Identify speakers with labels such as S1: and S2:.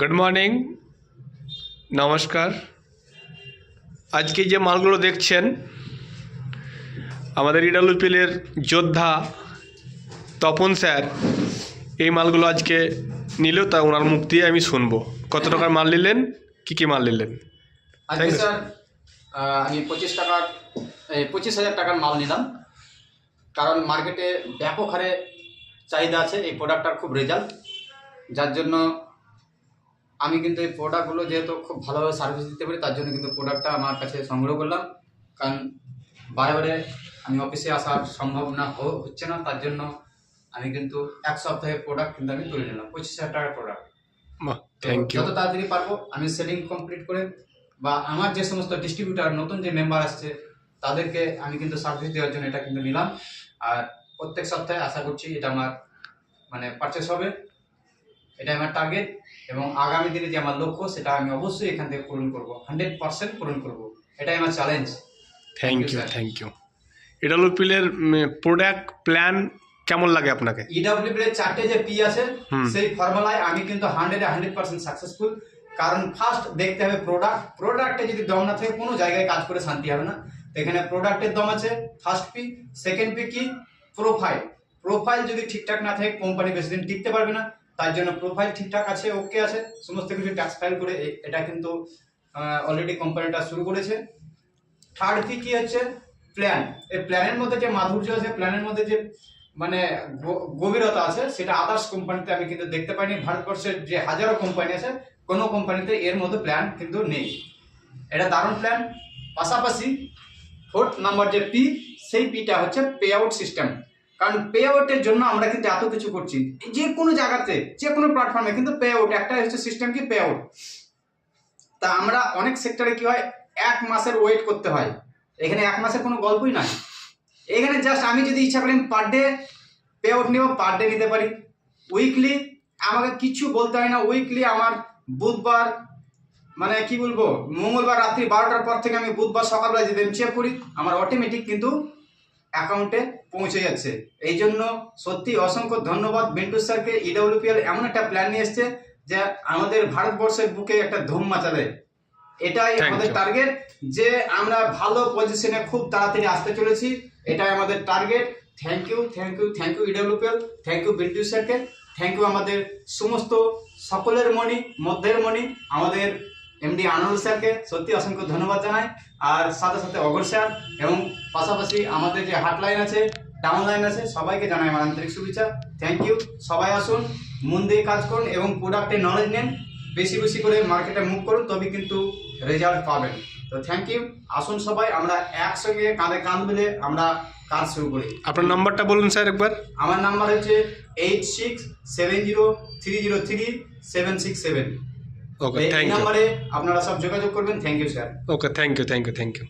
S1: Good morning, নমস্কার। আজকে যে মালগুলো দেখছেন আমাদের ইডাব্লিউপিএলের যোদ্ধা তপন স্যার এই মালগুলো আজকে নিল, তা ওনার মুখ দিয়ে আমি শুনবো কত টাকার মাল নিলেন, কী মাল নিলেন।
S2: আজকে স্যার আমি 25,000 টাকার মাল নিলাম, কারণ মার্কেটে ব্যাপক হারে চাহিদা আছে এই প্রোডাক্টটার, খুব রেজাল্ট, যার জন্য আমি কিন্তু এই প্রোডাক্টগুলো যেহেতু খুব ভালোভাবে সার্ভিস দিতে পারি, তার জন্য কিন্তু প্রোডাক্টটা আমার কাছে সংগ্রহ করলাম। কারণ বারে বারে আমি অফিসে আসার সম্ভাবনা হচ্ছে না, তার জন্য আমি কিন্তু এক সপ্তাহের প্রোডাক্ট কিন্তু আমি তুলে নিলাম। 25,000 টাকার প্রোডাক্ট,
S1: থ্যাংক ইউ।
S2: যত তাড়াতাড়ি পারবো আমি সেলিং কমপ্লিট করে, বা আমার যে সমস্ত ডিস্ট্রিবিউটার নতুন যে মেম্বার আসছে তাদেরকে আমি কিন্তু সার্ভিস দেওয়ার জন্য এটা কিন্তু নিলাম। আর প্রত্যেক সপ্তাহে আশা করছি এটা আমার পারচেস হবে, এটা আমার টার্গেট, এবং আগামী দিনে যে আমার লক্ষ্য সেটা আমি অবশ্যই এখান থেকে পূরণ করবো, 100% পূরণ করবো, এটাই আমার চ্যালেঞ্জ।
S1: Thank you. ইডাব্লিউপিএলের প্রোডাক্ট প্ল্যান কেমন লাগে আপনাকে?
S2: ইডাব্লিউপিএল এর 4টে যে পি আছে সেই ফর্মুলায় আমি কিন্তু 100% সাকসেসফুল। কারণ ফার্স্ট দেখতে হবে প্রোডাক্টে যদি দম না থাকে কোনো জায়গায় কাজ করে শান্তি হবে না। তো এখানে প্রোডাক্টের দম আছে, ফার্স্ট পি। সেকেন্ড পি কি? প্রোফাইল যদি ঠিকঠাক না থাকে কোম্পানি বেশি দিন টিকতে পারবে না, তার জন্য প্রোফাইল ঠিকঠাক আছে, ওকে আছে, সমস্ত কিছু ট্যাক্স ফাইল করে এটা কিন্তু অলরেডি কোম্পানিটা শুরু করেছে। থার্ড পি কি হচ্ছে? প্ল্যান। এই প্ল্যানের মধ্যে যে মাধুর্য আছে, প্ল্যানের মধ্যে যে গভীরতা আছে, সেটা আদার্স কোম্পানিতে আমি কিন্তু দেখতে পাইনি। ভারতবর্ষের যে হাজারো কোম্পানি আছে, কোনো কোম্পানিতে এর মধ্যে প্ল্যান কিন্তু নেই। এটা দারুণ প্ল্যান। পাশাপাশি ফোর্থ নাম্বার যে পি, সেই পিটা হচ্ছে পে আউট সিস্টেম। কারণ পে আউটের জন্য আমরা কিন্তু এত কিছু করছি, যে কোনো জায়গাতে, যে কোনো প্ল্যাটফর্মে কিন্তু পে আউট একটা হচ্ছে সিস্টেম, কি পে আউট। তা আমরা অনেক সেক্টরে কি হয়, 1 মাসের ওয়েট করতে হয়। এখানে 1 মাসের কোনো গল্পই নাই। এখানে জাস্ট আমি যদি ইচ্ছা করি পার ডে পে আউট নিব, পার ডে নিতে পারি। উইকলি আমাকে কিছু বলতে হয় না। উইকলি আমার বুধবার কি বলবো, মঙ্গলবার রাত্রি 12টার পর থেকে আমি বুধবার সকালবেলা যদি আমি চেক করি, আমার অটোমেটিক কিন্তু অ্যাকাউন্টে পৌঁছে যাচ্ছে। এই জন্য সত্যি অসংখ্য ধন্যবাদ বিন্টু স্যারকে। ইডাব্লিউপিএল এমন একটা প্ল্যান নিয়ে এসছে যে আমাদের ভারতবর্ষের বুকে একটা ধুম মাচাবে। এটাই আমাদের টার্গেট, যে আমরা ভালো পজিশনে খুব তাড়াতাড়ি আসতে চলেছি, এটাই আমাদের target. Thank you EWPL, thank you Bintu স্যারকে, থ্যাংক ইউ আমাদের সমস্ত সকলের মধ্যের মণি আমাদের এমডি আনন্দ স্যারকে সত্যি অসংখ্য ধন্যবাদ জানাই। আর সাথে সাথে অগর স্যার, এবং পাশাপাশি আমাদের যে হাটলাইন আছে, ডাউনলাইন আছে, সবাইকে জানাই আমার আন্তরিক শুভেচ্ছা। Thank you. সবাই আসুন, মন দিয়ে কাজ করুন এবং প্রোডাক্টের নলেজ নেন, বেশি বেশি করে মার্কেটে মুভ করুন, তবে কিন্তু রেজাল্ট পাবেন। তো থ্যাংক ইউ। আসুন সবাই আমরা একসঙ্গে কাঁধে কাঁধ মিলে আমরা কাজ শুরু করি।
S1: আপনার নাম্বারটা বলুন স্যার একবার।
S2: আমার নাম্বার হচ্ছে 8670303767।
S1: ওকে,
S2: এই নাম্বারে আপনারা সব যোগাযোগ করবেন। Thank you sir.
S1: Okay, thank you.